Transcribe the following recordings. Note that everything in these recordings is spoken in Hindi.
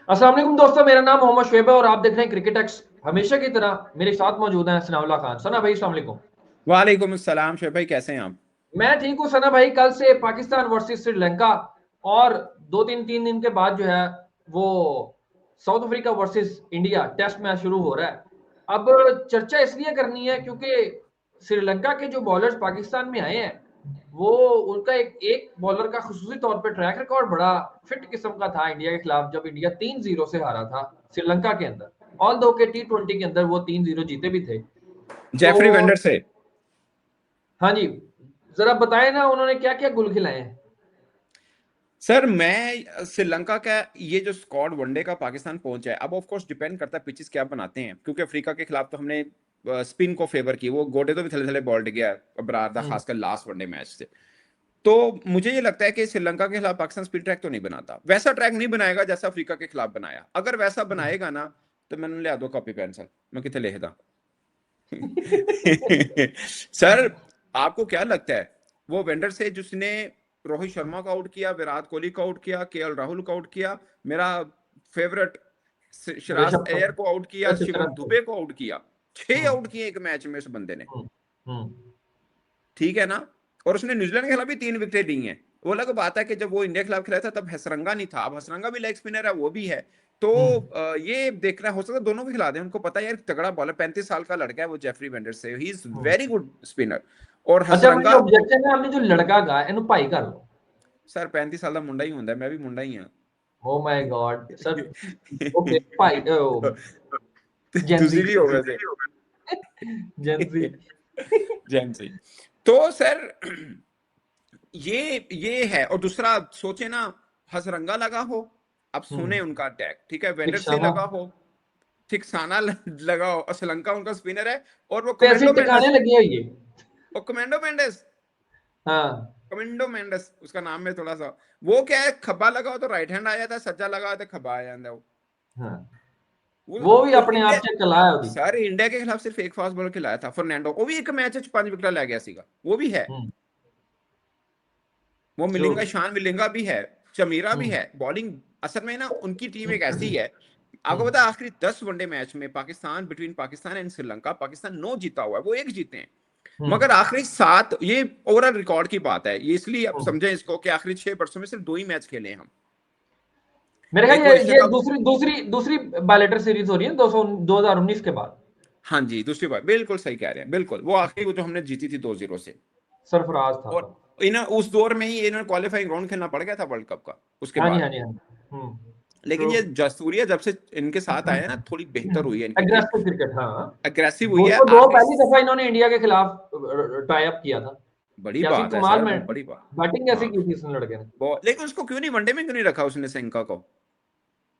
अस्सलाम वालेकुम दोस्तों, मेरा नाम मोहम्मद शुएब है और आप देख रहे हैं क्रिकेट एक्स। हमेशा की तरह मेरे साथ मौजूद हैं सनाउल्लाह खान। सना भाई अस्सलाम वालेकुम। वालेकुम अस्सलाम शेख भाई, कैसे हैं आप? मैं ठीक हूँ सना भाई। कल से पाकिस्तान वर्सेस श्रीलंका और तीन दिन के बाद जो है वो South Africa versus India test match शुरू हो रहा है। अब चर्चा इसलिए करनी है क्योंकि श्रीलंका के जो बॉलर्स पाकिस्तान में आए हैं वो उनका एक बॉलर का खुसूसी तौर पे ट्रैक रिकॉर्ड बड़ा फिट किस्म का था इंडिया के खिलाफ, जब इंडिया 3-0 से हारा था श्रीलंका के अंदर। ऑल दो के T20 के अंदर वो 3-0 जीते भी थे। तो जेफरी वेंडर से। हाँ जी, जरा बताएं ना उन्होंने क्या क्या गुल खिलाए हैं। सर मैं श्रीलंका का ये जो स्क्वाड वनडे का पाकिस्तान पहुंचा है, अब ऑफ कोर्स डिपेंड करता है पिचेस क्या बनाते हैं, क्योंकि अफ्रीका के खिलाफ तो हमने स्पिन को फेवर की, वो गोडे तो भी थले थले बॉल गया बरार था, हम्म, खासकर लास्ट वनडे मैच से। तो मुझे ये लगता है कि श्रीलंका के खिलाफ पाकिस्तान स्पिन ट्रैक तो नहीं बनाता, वैसा ट्रैक नहीं बनाएगा जैसा अफ्रीका के खिलाफ बनाया। अगर वैसा हम्म। बनाएगा ना तो मैंने लिया दो कॉपी पेंसिल, मैं कितने लिखदा। सर, आपको क्या लगता है वो वेंडर से जिसने रोहित शर्मा को आउट किया, विराट कोहली को आउट किया, केएल राहुल को आउट किया, मेरा फेवरेट सिराज ऋषभ अय्यर पंत, को आउट किया, शिवम चित्रन को। दुबे को आउट किया, 6 हम्म, आउट किए एक मैच में इस बंदे ने। हम्म, हम्म, ठीक है ना? और उसने न्यूजीलैंड के खिलाफ भी 3 विकेटें दी हैं। वो अलग बात है कि जब वो इंडिया के खिलाफ खेला था तब हसरंगा नहीं था, अब हसरंगा भी लेग स्पिनर है, वो भी है। तो हम्म। ये देखना हो सकता है दोनों को खिला दें, उनको पता है यार तगड़ा बॉलर, 35 साल का लड़का है वो जेफरी वेंडर से, he is very good spinner. और अच्छा, मेरी हसरंगा, ऑब्जेक्शन है आपने जो लड़का कहा है इन्हें भाई कर लो। सर 35 साल का मुंडा ही होंगे, मैं भी मुंडा ही हाँ। Oh my God sir. Okay भाई, जेंजी। तुझी भी हो वैसे। जेंजी। जैन सही। तो सर ये है। और दूसरा सोचे ना, हसरंगा लगा हो, अब सुने उनका अटैक, ठीक है, वेंडर से टिक्साना। लगा हो, थिक्साना लगा हो, और श्रीलंका उनका स्पिनर है, और वो पैसे कमेंडो टिकाने मेंडस, लगी हुई है। और कमेंडो मेंडस, हाँ, कमेंडो मेंडस उसका नाम में थोड़ा सा, वो क्या है, खब्बा लगा हो तो राइट हैंड आ जाता है, सज्जा लगा हो तो खब्बा आ जाता है वो। हाँ। वो वो भी और अपने आप इंडिया, चेक चलाया होगी। सारे इंडिया के खिलाफ सिर्फ एक फास्ट बॉलर खिलाया था, फर्नांडो, वो भी एक मैच में 5 विकेट ले गया सीगा, वो भी है। हम्म। वो ट्रू। मिलेंगा, शान मिलेंगा भी है, चमीरा भी हम्म, है, बॉलिंग। असल में ना उनकी टीम एक ऐसी हम्म, है, आपको पता है आखिरी 10 वनडे मैच में पाकिस्तान, बिटवीन पाकिस्तान एंड श्रीलंका, पाकिस्तान 9 जीता हुआ है, वो एक जीते हैं। हम्म, मगर आखिरी 7, ये ओवरऑल रिकॉर्ड की बात है, ये इसलिए आप हम्म। समझें इसको कि आखिरी 6 वर्षों में सिर्फ 2 ही मैच खेले हैं हम। मेरे ख्याल एक वो एशिया ये कप, दूसरी दूसरी दूसरी बायलेटर सीरीज हो रही है 2019 के बाद। हाँ जी, दूसरी बार बिल्कुल सही कह रहे हैं, बिल्कुल वो आखिरी वो जो हमने जीती थी 2-0 से। सरफराज था और तब। इन्हें उस दौर में ही इन्हें क्वालिफाइंग राउंड खेलना पड़ गया था वर्ल्ड कप का उसके हाँ जी, बाद। हाँ जी, हाँ जी। लेकिन ट्रू। ये जसूरिया जब से इनके साथ आया है ना, थोड़ी बेहतर हुई है इनकी टीम, एग्रेसिव क्रिकेट, हाँ। अग्रेसिव हुई दो है सौ दो आखिरी। पहली दफा इन्होंने इंडिया के खिलाफ टाई अप किया था। बड़ी कैसी बात है कमाल सर, में बड़ी बात। बैटिंग कैसी हाँ, की थी इस लड़के ने। बहुत। लेकिन उसको क्यों नहीं वनडे में क्यों नहीं रखा उसने सेंका को?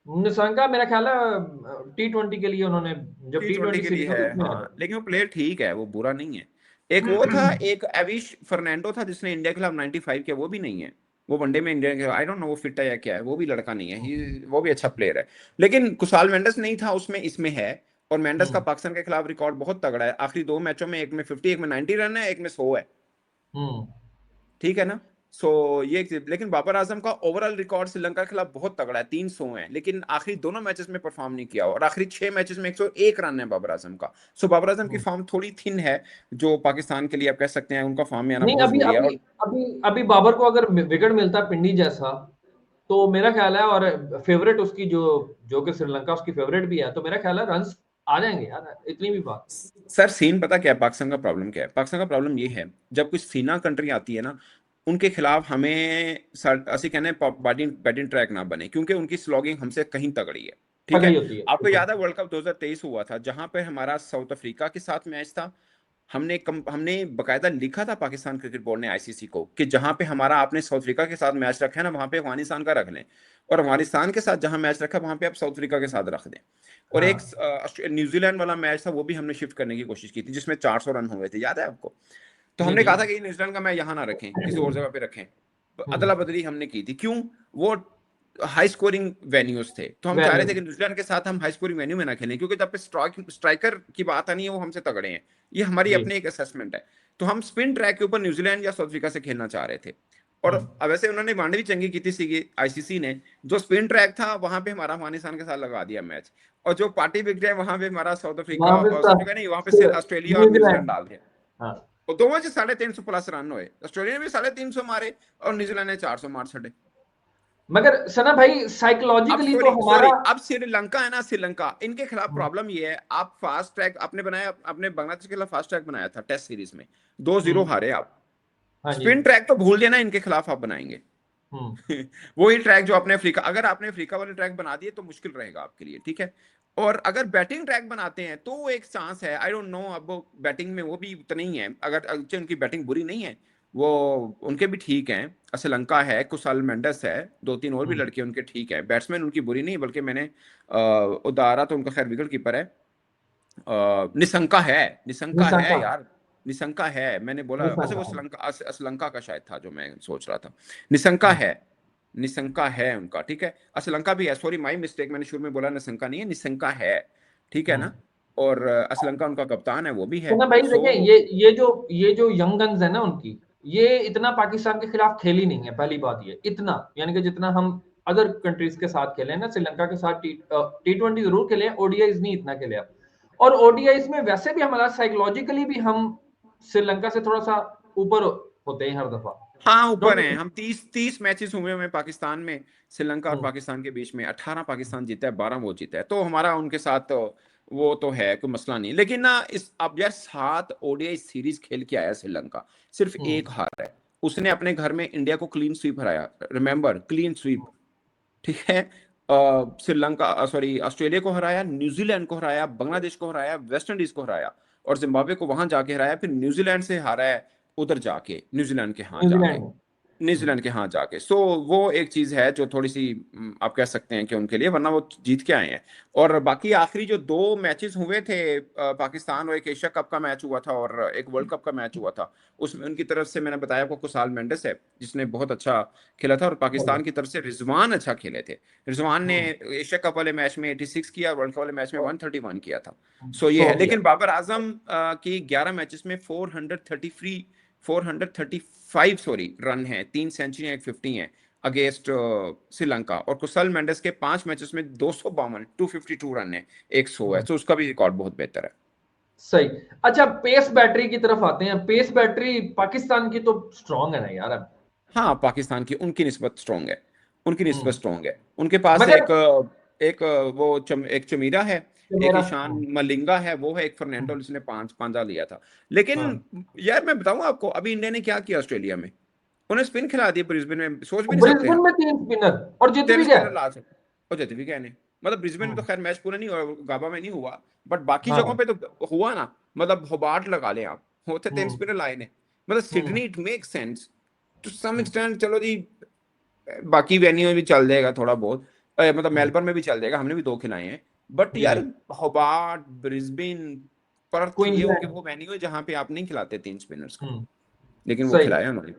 निशंका मेरा ख्याल है T20 के लिए उन्होंने, जब T20 T20 के लिए सीरीज होती है, है उसमें आया हाँ, लेकिन वो प्लेयर ठीक है, वो बुरा नहीं है। एक वो था, एक एविश फर्नांडो था जिसने इंडिया के खिलाफ 95 किया, वो भी नहीं है। वो वनडे में इंडिया के, आई डोंट नो वो फिट है या क्या है, वो भी लड़का नहीं है, वो भी अच्छा प्लेयर है। लेकिन कुशाल मेंडस नहीं था उसमें, इसमें है। और मेंडस का हम्म, पाकिस्तान के खिलाफ रिकॉर्ड बहुत तगड़ा है, आखिरी 2 मैचों में, एक में 50, एक में 90 रन है, एक में 100 है। हम्म। ठीक है ना? सो ये एक चीज। लेकिन बाबर आजम का ओवरऑल रिकॉर्ड श्रीलंका के खिलाफ बहुत तगड़ा है, 300 है, लेकिन आखिरी दोनों मैचेस में परफॉर्म नहीं किया, और आखिरी 6 मैचेस में 101 रन है बाबर आजम का। सो बाबर आजम की हम्म। फॉर्म थोड़ी थिन है, जो पाकिस्तान के लिए आप कह सकते हैं उनका फॉर्म में आना नहीं, बहुत अभी जरूरी है। अभी और अभी अभी बाबर को अगर विकेट मिलता पिंडी जैसा तो मेरा ख्याल है, और फेवरेट उसकी जो जो कि श्रीलंका उसकी फेवरेट भी है, तो मेरा ख्याल है रन्स आ जाएंगे यार, इतनी भी बात। सर सीन पता क्या है, पाकिस्तान का प्रॉब्लम क्या है, पाकिस्तान का प्रॉब्लम ये है, जब कोई सीना कंट्री आती है ना, उनके खिलाफ हमें असं कहने बैटिंग बैटिंग ट्रैक ना बने, क्योंकि उनकी स्लॉगिंग हमसे कहीं तगड़ी है। ठीक तगड़ी है? होती है, आपको बिल्कुल। याद है वर्ल्ड कप 2023 हुआ था, जहां पे हमारा साउथ अफ्रीका के साथ मैच था, हमने बकायदा लिखा था पाकिस्तान क्रिकेट बोर्ड ने आईसीसी को, कि जहां पे हमारा आपने साउथ अफ्रीका के साथ मैच रखा है ना, वहां पे अफगानिस्तान का रख लें, और अफगानिस्तान के साथ जहां मैच रखा वहां पे आप साउथ अफ्रीका के साथ रख दें। और एक हाँ न्यूजीलैंड वाला मैच था, वो भी हमने शिफ्ट करने की कोशिश की थी, जिसमें 400 रन हुए थे, याद है आपको? तो जी, हमने जी। कहा था कि न्यूजीलैंड का मैच यहाँ ना रखें, किसी और जगह पे रखें। हम्म। अदला बदली हमने की थी, क्यों? वो हाई स्कोरिंग वेन्यूज थे, तो हम चाह रहे वेन्यू। थे कि न्यूजीलैंड के साथ हम हाई स्कोरिंग वेन्यू में ना खेलें, क्योंकि जब पे स्ट्राइकर की बात आनी है वो हमसे तगड़े हैं। ये हमारी जी। अपनी एक असेसमेंट है। तो हम स्पिन ट्रैक के ऊपर न्यूजीलैंड या साउथ अफ्रीका से खेलना चाह रहे थे। और वैसे उन्होंने वांडे भी चंगी की थी आईसीसी ने, जो स्पिन ट्रैक था वहां पे हमारा अफगानिस्तान के साथ लगा दिया मैच, और जो पार्टी विकेट है वहां पे हमारा साउथ अफ्रीका, वहां पे और साउथ अफ्रीका नहीं, वहां पे ऑस्ट्रेलिया और न्यूजीलैंड न्यूजीलैंड। डाल दिया। हाँ, और दोनों से 350 प्लस रन हुए, ऑस्ट्रेलिया ने भी 350 मारे और न्यूजीलैंड ने 400 मार छड़े। मगर सना भाई अब साइकोलॉजिकली तो सॉरी हमारा। सॉरी अब श्रीलंका है ना, श्रीलंका इनके खिलाफ प्रॉब्लम ये है, आप फास्ट ट्रैक आपने बनाया, आपने बांग्लादेश के खिलाफ फास्ट ट्रैक बनाया था टेस्ट सीरीज में, 2-0 हम्म, हारे आप। हाँ जी। स्पिन ट्रैक तो भूल देना, इनके खिलाफ आप बनाएंगे हम्म, वही ट्रैक जो आपने अफ्रीका, अगर आपने अफ्रीका वाले ट्रैक बना दिए तो मुश्किल रहेगा आपके लिए, ठीक है। और अगर बैटिंग ट्रैक बनाते हैं तो एक चांस है, आई डोंट नो, अब बैटिंग में वो भी उतना ही है, अगर उनकी बैटिंग बुरी नहीं है, वो उनके भी ठीक हैं, श्रीलंका है, कुशाल मेंडिस है, 2-3 और भी हम्म, लड़के उनके ठीक है, बैट्समैन उनकी बुरी नहीं, बल्कि मैंने उदारा तो उनका खैर विकेट कीपर है, निशंका है, निशंका है निशंका। यार, निशंका है, मैंने बोला अच्छा वो निशंका। श्रीलंका, श्रीलंका का शायद था जो मैं सोच रहा था, निशंका हम्म, है, निशंका है उनका, ठीक है, श्रीलंका भी है, सॉरी माई मिस्टेक, मैंने शुरू में बोला निशंका नहीं है, निशंका है, ठीक है हम्म। ना। और श्रीलंका उनका कप्तान है, वो भी है, तो ना भाई सो देखिए, ये जो यंग गन्स है ना उनकी, ये इतना पाकिस्तान के खिलाफ खेली नहीं है, पहली बात ये इतना, यानी कि जितना हम अदर कंट्रीज के साथ खेले हैं ना, श्रीलंका के साथ टी20 जरूर खेले हैं, ओडीआईज नहीं इतना खेले आप। और ओडीआईज में वैसे भी हमारा साइकोलॉजिकली भी हम श्रीलंका से थोड़ा सा ऊपर होते हैं हर दफा। हाँ ऊपर डोंट हैं यू हम, 30 मैचेस हुए हैं पाकिस्तान में, श्रीलंका और थिंक? पाकिस्तान के बीच में 18 पाकिस्तान जीता है, 12 वो जीता है, तो हमारा उनके साथ तो वो तो है, कोई मसला नहीं, लेकिन ना इस अब यार 7 ओडीआई सीरीज खेल के आया श्रीलंका, सिर्फ एक हार है, उसने अपने घर में इंडिया को क्लीन स्वीप हराया, रिमेंबर क्लीन स्वीप, ठीक है। श्रीलंका सॉरी ऑस्ट्रेलिया को हराया, न्यूजीलैंड को हराया, बांग्लादेश को हराया, वेस्ट इंडीज को हराया, और जिम्बाब्वे को वहां जाके हराया, फिर न्यूजीलैंड से हारा है उधर जाके, न्यूजीलैंड के यहाँ जाके, न्यूजीलैंड में। न्यूजीलैंड के यहाँ जाके, सो वो एक चीज है जो थोड़ी सी आप कह सकते हैं कि उनके लिए, वरना वो जीत के आए हैं। और बाकी आखिरी जो 2 मैचेस हुए थे, पाकिस्तान और एक एशिया कप का मैच हुआ था और एक वर्ल्ड कप का मैच हुआ था, उसमें उनकी तरफ से मैंने बताया आपको कुशाल मेंडिस है जिसने बहुत अच्छा खेला था, और पाकिस्तान की तरफ से रिजवान अच्छा खेले थे, रिजवान ने एशिया कप वाले मैच में 86 किया, वर्ल्ड कप वाले मैच में 131 किया था, सो ये सो है। किया। लेकिन बाबर आजम की 11 मैचेस में 435 सॉरी रन है, 3 सेंचुरी, 150 है अगेंस्ट श्रीलंका, और कुशल मेंडिस के 5 मैचेस में 252, 252 रन है, 100 है, तो उसका भी रिकॉर्ड बहुत बेहतर है। सही। अच्छा, पेस बैटरी की तरफ आते हैं। पेस बैटरी पाकिस्तान की तो स्ट्रांग है ना यार अब। हाँ पाकिस्तान की उनकी निस्बत स्ट्रॉन्ग है, उनकी निस्बत हम्म। स्ट्रॉन्ग है, उनके पास मगर एक एक चमीरा है, ये एक मेरा। ईशान मलिंगा है, वो है, एक फर्नांडो जिसने 5 पांजा लिया था, लेकिन हाँ, यार मैं बताऊं आपको, अभी इंडिया ने क्या किया ऑस्ट्रेलिया में, उन्हें स्पिन खिला दिया ब्रिस्बेन में, सोच भी नहीं सकते ब्रिस्बेन हम, में 3 स्पिनर और जीत 10 भी गया। स्पिनर ला सकते, और जैसे भी कहने, मतलब ब्रिस्बेन में तो हम्म, खैर मैच पूरा नहीं हुआ, गाबा में नहीं हुआ, बट बाकी जगहों हाँ। पे तो हुआ ना, मतलब होबार्ट लगा लें आप, होते 10 स्पिनर लाए ने, मतलब hmm, Sydney it make sense to some hmm, extent, चलो जी बाकी वेन्यू में भी चल जाएगा थोड़ा बहुत, मतलब हम्म, मेलबर्न में भी चल जाएगा, हमने भी 2 खिलाए हैं, बट जी यार जी। होबार्ट, ब्रिस्बेन, पर्थ, ये उनके क्वींसलैंड। वो वेन्यू है जहां पे आप नहीं खिलाते 3 स्पिनर्स को, हम्म। लेकिन वो सही। खिलाया उन्होंने।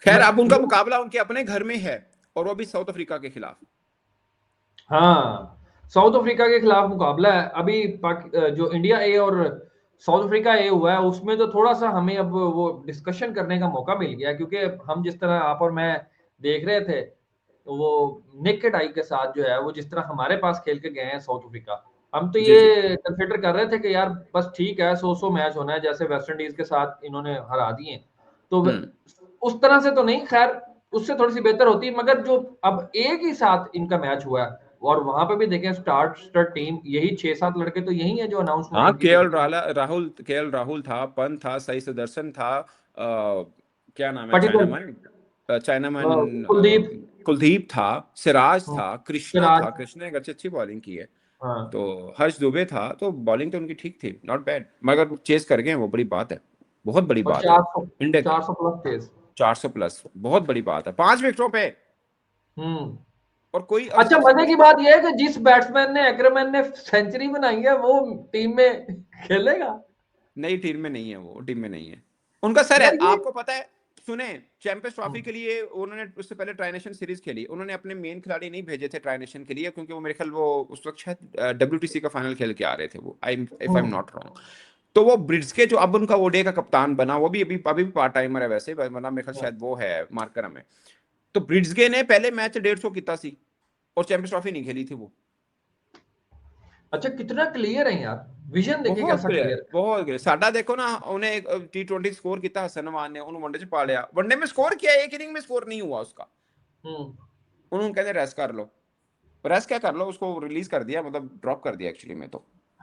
खैर मैं, अब उनका मैं मुकाबला उनके अपने घर में है, और वो भी साउथ अफ्रीका के खिलाफ। हाँ, साउथ अफ्रीका के खिलाफ मुकाबला है अभी। जो इंडिया ए और साउथ अफ्रीका ए हुआ है, उसमें तो थोड़ा सा हमें अब वो डिस्कशन करने का मौका मिल गया, क्योंकि हम जिस तरह आप और मैं देख रहे थे, तो वो नेकेड आई के साथ जो है, वो जिस तरह हमारे पास खेल के गए हैं साउथ अफ्रीका, हम तो जी जी। ये कंसिडर कर रहे थे कि यार बस ठीक है, 100 मैच होना है, जैसे वेस्ट इंडीज के साथ इन्होंने हरा दिए, तो हम्म। उस तरह से तो नहीं, खैर उससे थोड़ी सी बेहतर होती, मगर जो अब एक ही साथ इनका मैच हुआ है, और वहां पे भी देखें स्टार्ट टीम यही 6-7 लड़के तो यही है जो अनाउंस हुए हाँ इनकी टीम। के एल राहुल था, पंत था, सही सुदर्शन था, क्या नाम है पाटिल, चाइनामैन, कुलदीप, कुलदीप था, सिराज था, कृष्णा सिराज। था, कृष्णा ने अच्छी बॉलिंग की है, हाँ, तो हर्ष दुबे था, तो बॉलिंग तो उनकी ठीक थी, नॉट बैड, मगर चेस कर गए वो बड़ी बात है, बहुत बड़ी और बात है। 400, इंडिया के 400 प्लस तेज। 400 प्लस बहुत बड़ी बात है, 5 विकेटों पे, हम्म। और कोई, और अच्छा, सबसे मजे बड़ी की बात, बात यह है कि जिस बैट्समैन ने एक्रेमैन ने सेंचुरी बनाई है, वो टीम में खेलेगा। नई टीम में नहीं है, वो टीम में नहीं है उनका सर है, यार ये। आपको पता है, सुने, चैंपियंस ट्रॉफी के लिए उन्होंने उससे पहले ट्राइनेशन सीरीज खेली, उन्होंने अपने मेन खिलाड़ी नहीं भेजे थे ट्राइनेशन के लिए, क्योंकि वो मेरे ख्याल वो उस वक्त शायद डब्ल्यूटीसी का फाइनल खेल के आ रहे थे वो, I if I am hmm, not wrong, तो वो ब्रिड्सके जो अब उनका ओडीआई का कप्तान बना, वो भी अभी भी पार्ट टाइमर है वैसे, वरना मेरे ख्याल शायद वो है मार्करम है। तो ब्रिड्सके ने पहले मैच 150 किया सी और चैंपियंस ट्रॉफी नहीं खेली थी वो। अच्छा, कितना क्लियर है यार, विजन देखिए कैसा क्लियर है। बहुत क्लियर। साडा देखो ना, उन्हें T20 स्कोर किया हसन अमान ने, उन्होंने वनडे च पा लिया, वनडे में स्कोर किया, एक इनिंग में स्कोर नहीं हुआ उसका, हम्म। उन्होंने कहते रेस्ट कर लो, रेस्ट क्या कर लो, उसको रिलीज कर दिया, मतलब ड्रॉप कर दिया एक्चुअली में।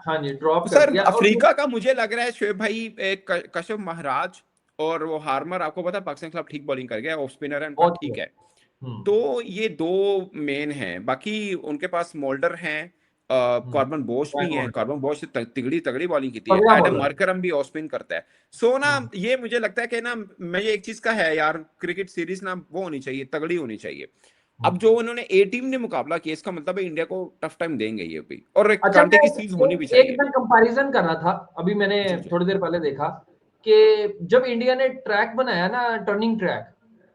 हाँ जी, तो ड्रॉप कर सर दिया। और अफ्रीका का मुझे लग रहा है शोएब भाई, कश्यप महाराज और वो हार्मर, आपको पता है पाकिस्तान के खिलाफ ठीक बॉलिंग कर गया, ऑफ स्पिनर है उनका, बहुत ठीक है। है। हम्म। तो ये दो मेन हैं, बाकी उनके पास मोल्डर हैं, कॉर्बन बोश भी बैक हैं, बॉलर, कॉर्बन बोश तगड़ी तगड़ी बॉलिंग की है, तगड़ा एडम बॉलर। मार्करम भी ऑफ स्पिन करता है। सो ना हम्म। ये मुझे लगता है कि ना, मैं ये एक चीज का है यार, क्रिकेट सीरीज ना वो होनी चाहिए, तगड़ी होनी चाहिए। अब जो उन्होंने ए टीम ने मुकाबला किया, इसका मतलब है इंडिया को टफ टाइम देंगे ये भी, और एक अच्छा, कांटे की चीज होनी भी एक चाहिए। मैं कंपैरिजन कर रहा था, अभी मैंने जी जी थोड़ी देर पहले देखा कि जब इंडिया ने ट्रैक बनाया ना, टर्निंग ट्रैक,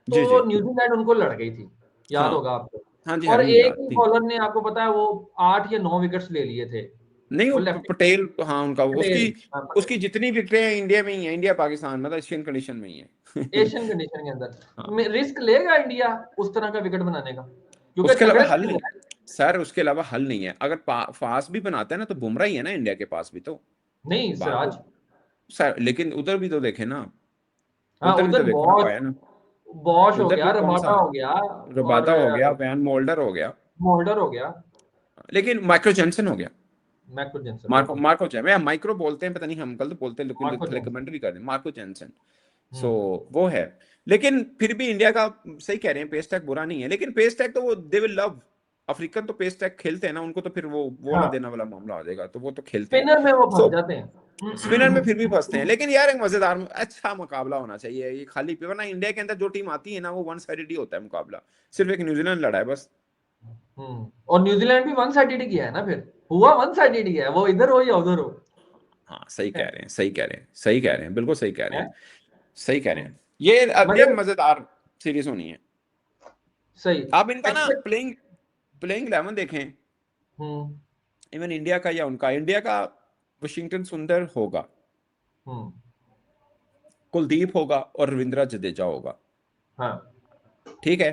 जी जी। तो न्यूजीलैंड उनको लड़ गई थी, याद हाँ होगा आपको। हाँ जी, हाँ और जी, एक याद ही थी। बॉलर ने, आपको पता है, वो 8 या 9 विकेट्स ले लिए थे। नहीं वो वो लेफ्टी पटेल, हाँ उनका पटेल, उसकी हाँ, उसकी पटेल। जितनी विकेटें हैं इंडिया में ही है, इंडिया पाकिस्तान मतलब एशियन कंडीशन में ही है। एशियन कंडीशन के हाँ, अंदर रिस्क लेगा इंडिया उस तरह का विकेट बनाने का, क्योंकि उसके अलावा तगड़े हल तगड़े नहीं। हैं। सर उसके अलावा हल नहीं है, अगर फास्ट भी बनाता है ना तो बुमराह ही है ना इंडिया के पास भी तो। नहीं, बात तो सिराज। सर, लेकिन उधर भी तो देखे ना, हाँ, उधर भी उधर तो देखो ना बॉश, पाया ना, बॉश हो उधर गया, भी कौन रबाटा सा, हो गया, और रबादा हो गया, वैन मोल्डर हो गया, मोल्डर हो गया, लेकिन माइकल जेनसन हो गया। मैको जेंसन, मार्को बिल्कुल। मार्को मैं माइक्रो बोलते हैं, पता नहीं हम गलत बोलते हैं, लेकिन मार्को थोड़े जेंसन। कमेंट्री कर दें मार्को जेनसन। सो हम्म। वो है। लेकिन फिर भी इंडिया का, सही कह रहे हैं, पेस टैक बुरा नहीं है, लेकिन पेस टैक तो वो दे विल लव। अफ्रीकन तो पेस टैक खेलते हैं ना, उनको तो फिर वो वाला हाँ, देना वाला मामला हो जाएगा, तो वो तो खेलते हैं। स्पिनर में वो सो फंस जाते हैं। स्पिनर में फिर भी फंसते हैं, लेकिन यार एक मजेदार अच्छा मुकाबला होना चाहिए, ये खाली पे, वरना इंडिया के अंदर जो टीम आती है ना वो वन साइडेड ही होता है मुकाबला, सिर्फ एक न्यूजीलैंड लड़ा है बस। और न्यूजीलैंड भी वन साइडेड ही किया है ना, फिर हुआ वन साइडेड ही है, वो इधर हो या उधर हो। हाँ सही कह रहे हैं, सही कह रहे हैं, सही कह रहे हैं, बिल्कुल सही कह रहे है। हैं, सही कह रहे हैं। ये अब ये मगर मजेदार सीरीज होनी है। सही। आप इनका ना एक्सपेक्ट। प्लेइंग प्लेइंग 11 देखें, हम्म। इवन इंडिया का या उनका, इंडिया का वशिंगटन सुंदर होगा, हम्म। कुलदीप होगा और रविंद्र जडेजा होगा, हाँ। ठीक है।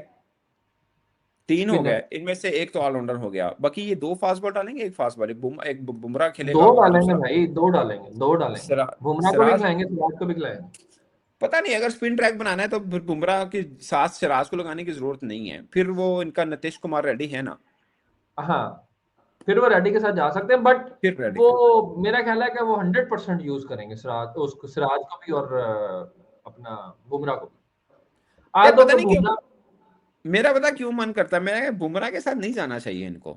तीन हो स्पिनर गए, इनमें से एक तो ऑलराउंडर हो गया, बाकी ये दो फास्ट बॉल डालेंगे, एक फास्ट बॉल, एक बुमराह दो खेलेगा और डालेंगे दूसरा भाई, दो डालेंगे, दो डालेंगे। सिरा बुमराह को भी सिराज। खिलाएंगे, सिराज को भी खिलाएंगे। पता नहीं, अगर स्पिन ट्रैक बनाना है तो फिर बुमराह के साथ सिराज को लगाने की जरूरत नहीं है, फिर वो इनका नीतीश कुमार रेड्डी है ना, हाँ, फिर वो रेड्डी के साथ जा सकते हैं, बट फिर रेड्डी। वो मेरा ख्याल है कि वो 100% यूज करेंगे सिराज, उसको, सिराज को भी और अपना बुमराह को भी। यार आदतों पता पे नहीं क्यों, बुमराह। मेरा पता क्यों मन करता है, मैं बुमराह के साथ नहीं जाना चाहिए इनको,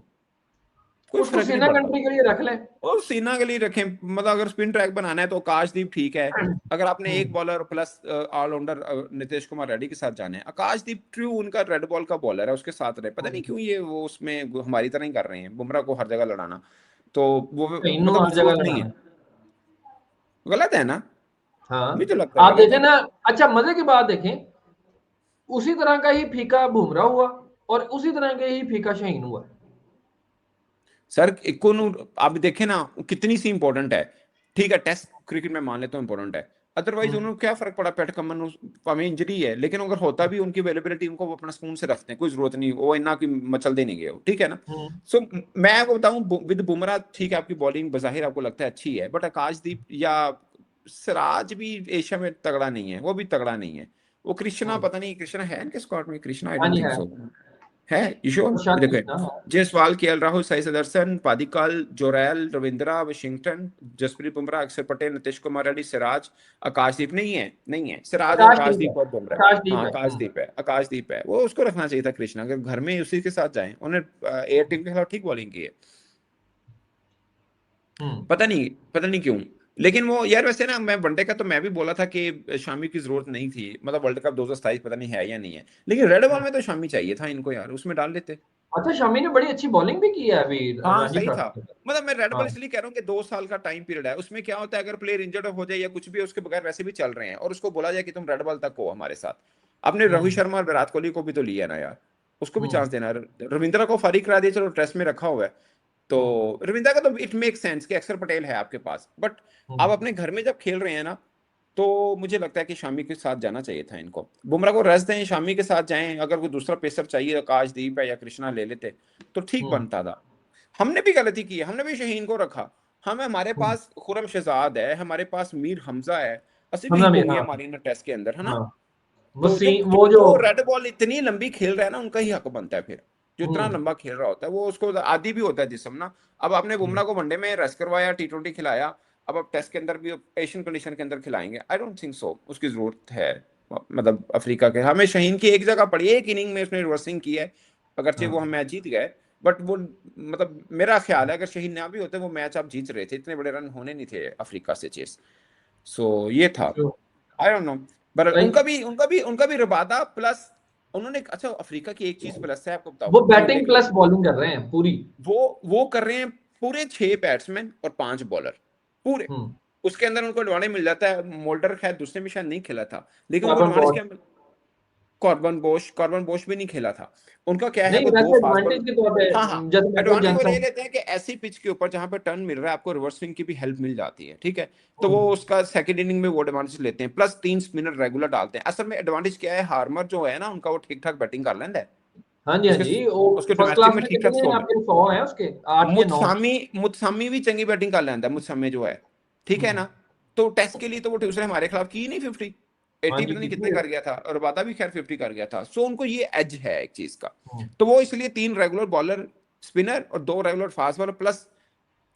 कोई उसको फर्क नहीं सेना पड़ता। कंट्री के लिए रख लें। और सीना के लिए रखें, मतलब अगर स्पिन ट्रैक बनाना है तो आकाशदीप ठीक है। अगर आपने एक हम्म। Bowler plus allrounder Nitish Kumar Reddy के साथ जाना है, आकाशदीप ट्रू उनका रेड बॉल का बॉलर है, उसके साथ रहे, पता नहीं क्यों ये वो उसमें हमारी तरह ही कर रहे हैं, बुमराह को हर जगह लड़ाना, तो वो इन्नू मतलब हर जगह जरूरत नहीं है, लड़ाना। गलत है ना, मुझे तो हाँ, लगता है आप गलत देखें है। ना। अच्छा, मजे की बात देखें, उसी तरह का ही फीका बुमराह हुआ, और उसी तरह का ही फीका शाहीन हुआ। सर आप देखें ना कितनी सी इंपॉर्टेंट है, ठीक है टेस्ट क्रिकेट में मान लेता हूँ इंपॉर्टेंट है, अदरवाइज हम्म। उन्होंने क्या फर्क पड़ा, पैट कमन हमें इंजरी है, लेकिन अगर होता भी उनकी अवेलेबिलिटी, उनको वो अपना सुकून से रखते हैं, कोई जरूरत नहीं, वो इतना की मचल दे नहीं गए, ठीक है ना। हम्म। सो मैं आपको बताऊं, विद बुमराह ठीक है, आपकी बॉलिंग बजाहिर आपको लगता है अच्छी है, बट आकाशदीप या सिराज भी एशिया में तगड़ा नहीं है, वो भी तगड़ा नहीं है। वो कृष्णा, हम्म। पता नहीं कृष्णा है इनके स्क्वाड में, कृष्णा आई हाँ डोंट जी, थिंक है। सो है, ईशोर प्रशांत देखो, कृष्णा है। जायसवाल, केएल राहुल, साई सुदर्शन, पादिक्कल, जोरैल, रविंद्रा, वाशिंगटन, जसप्रीत बुमराह, अक्षर पटेल, नीतीश कुमार रेड्डी, सिराज, आकाशदीप नहीं है, नहीं है, सिराज, आकाशदीप है। आकाशदीप और बुमराह। आकाशदीप हाँ है। आकाशदीप है, आकाशदीप है, वो उसको रखना चाहिए था कृष्णा, अगर घर में उसी के साथ जाए, उन्हें एयर टीम के खिलाफ ठीक बॉलिंग की है, हम्म। पता नहीं क्यों। लेकिन वो यार वैसे ना, मैं वनडे का तो मैं भी बोला था कि शामी की जरूरत नहीं थी, मतलब वर्ल्ड कप 2027 पता नहीं है या नहीं है, लेकिन रेड बॉल में तो शामी चाहिए था इनको यार, उसमें डाल देते। अच्छा, शमी ने बड़ी अच्छी बॉलिंग भी की है अभी हाँ रणजी सही था, ट्रॉफी में। मतलब मैं रेड बॉल हाँ। इसलिए कह रहा हूँ कि 2 साल का टाइम पीरियड है, उसमें क्या होता है, अगर प्लेयर इंजर्ड हो जाए या कुछ भी, उसके बगैर वैसे भी चल रहे हैं, और उसको बोला जाए कि तुम रेड बॉल तक हो हमारे साथ। आपने रोहित हम्म। शर्मा और विराट कोहली को भी तो लिया ना यार, उसको भी हम्म। चांस देना, रविंद्रा को फारिग करा दिया, चलो टेस्ट में रखा हुआ है, तो रविंद्र का तो इट मेक सेंस कि अक्षर पटेल है आपके पास, बट आप अपने घर में जब खेल रहे हैं ना, तो मुझे लगता है कि शामी के साथ जाना चाहिए था इनको। बुमराह को रेस्ट दें, शामी के साथ जाएं। अगर कोई दूसरा पेसर चाहिए, आकाशदीप है या कृष्णा ले लेते तो ठीक बनता था। हमने भी गलती की, हमने भी शाहीन को रखा। हमारे पास खुरम शहजाद है, हमारे पास मीर हमजा है, असली भी हमजा हो मीर, गया हाँ हमारी टेस्ट के अंदर, है ना। हाँ, तो जो वो जो जो रेड बॉल इतनी लंबी खेल रहा है ना, उनका ही हक बनता है फिर। जो इतना लंबा खेल रहा होता है वो, उसको आदि भी होता है जिस्म ना। अब आपने बुमराह को वनडे में रेस्ट करवाया, T20 खिलाया, अब आप टेस्ट के अंदर भी एशियन कंडीशन के अंदर खिलाएंगे? आई डोंट थिंक सो उसकी जरूरत है। मतलब अफ्रीका के हमें शाहीन की एक जगह पड़ी है, एक इनिंग में उसने रिवर्सिंग की है, अगरचे वो हम मैच जीत गए, बट वो मतलब मेरा ख्याल है अगर शाहीन ना भी होते वो मैच आप जीत रहे थे, इतने बड़े रन होने नहीं थे अफ्रीका से चेस। सो ये था, जो आई डोंट नो। पर लाइक उनका भी रबादा प्लस उन्होंने, अच्छा अफ्रीका की एक चीज प्लस है आपको बताऊं वो कि बैटिंग देख लो, प्लस बॉलिंग कर रहे हैं पूरी। वो कर रहे हैं पूरे 6 बैट्समैन और 5 बॉलर पूरे। हम्म उसके अंदर उनको एडवांटेज मिल जाता है। मोल्डर खैर दूसरे में शायद नहीं खेला था, लेकिन उनको कार्बन एडवांटेज बॉल क्या कॉर्बन बोश भी नहीं खेला था। उनका क्या है, नहीं, वो दो वैसे फास्ट बॉलर। एडवांटेज के तौर पे हाँ हाँ, जैसे माइकल एडवांटेज वो ले जॉनसन। लेते हैं कि ऐसी पिच के ऊपर जहां पे टर्न मिल रहा है आपको, रिवर्स स्विंग की भी हेल्प मिल जाती है, ठीक है। तो वो उसका सेकंड इनिंग में वो एडवांटेज लेते हैं, प्लस 3 स्पिनर रेगुलर डालते हैं। असल में एडवांटेज क्या है, हार्मर जो है ना उनका, वो ठीक ठाक बैटिंग कर लेता है। हाँ जी हाँ उसके जी, वो उसके फर्स्ट डोमेस्टिक क्लास में में ठीक ठाक कितने हैं स्कोर। आपके? 100 हैं उसके, 8 या 9। मुत्सामी भी चंगी बैटिंग कर लेता है, मुत्सामी जो है, ठीक है ना। तो टेस्ट के लिए तो वो उसने हमारे खिलाफ की नहीं 50, हाँ 80 जी, पता नहीं कितनी कितने है? कर गया था, और बादा भी खैर 50 कर गया था। सो उनको ये एज है एक चीज का। तो वो इसलिए 3 रेगुलर बॉलर स्पिनर और 2 regular fast bowler plus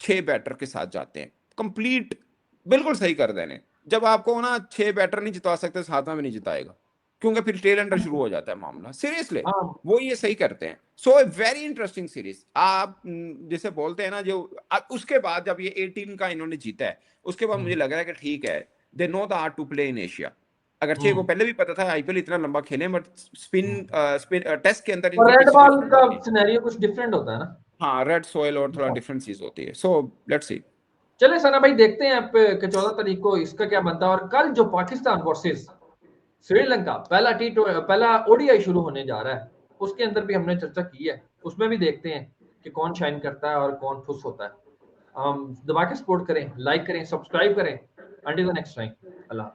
6 batter के साथ जाते हैं कंप्लीट। बिल्कुल सही कर देने। जब आपको ना 6 बैटर नहीं जिता सकते, 7वां भी नहीं जिताएगा, क्योंकि फिर टेल एंडर शुरू हो जाता है मामला, सीरियसली। हाँ वो ये सही करते हैं। सो ए वेरी इंटरेस्टिंग सीरीज। आप जैसे बोलते हैं ना, जो उसके बाद जब ये 18 का इन्होंने जीता है, उसके बाद मुझे लग रहा है कि ठीक है, they know the art to play in Asia. अगरचे वो पहले भी पता था आईपीएल इतना लंबा खेले, बट स्पिन टेस्ट के अंदर और इनकी रेड पिच बॉल डिफरेंट का होती है। सिनेरियो कुछ डिफरेंट होता है ना। हाँ, रेड सॉइल और थोड़ा डिफरेंट चीज होती है। So let's see. चले सना भाई, देखते हैं आप कि 14 तारीख को इसका क्या बनता है। और कल जो पाकिस्तान वर्सेस श्रीलंका पहला ओडीआई शुरू होने जा रहा है, उसके अंदर भी हमने चर्चा की है। उसमें भी देखते हैं कि कौन शाइन करता है और कौन ठुस होता है। हम दबा के सपोर्ट करें, लाइक करें, सब्सक्राइब करें। Until the next time, Allah.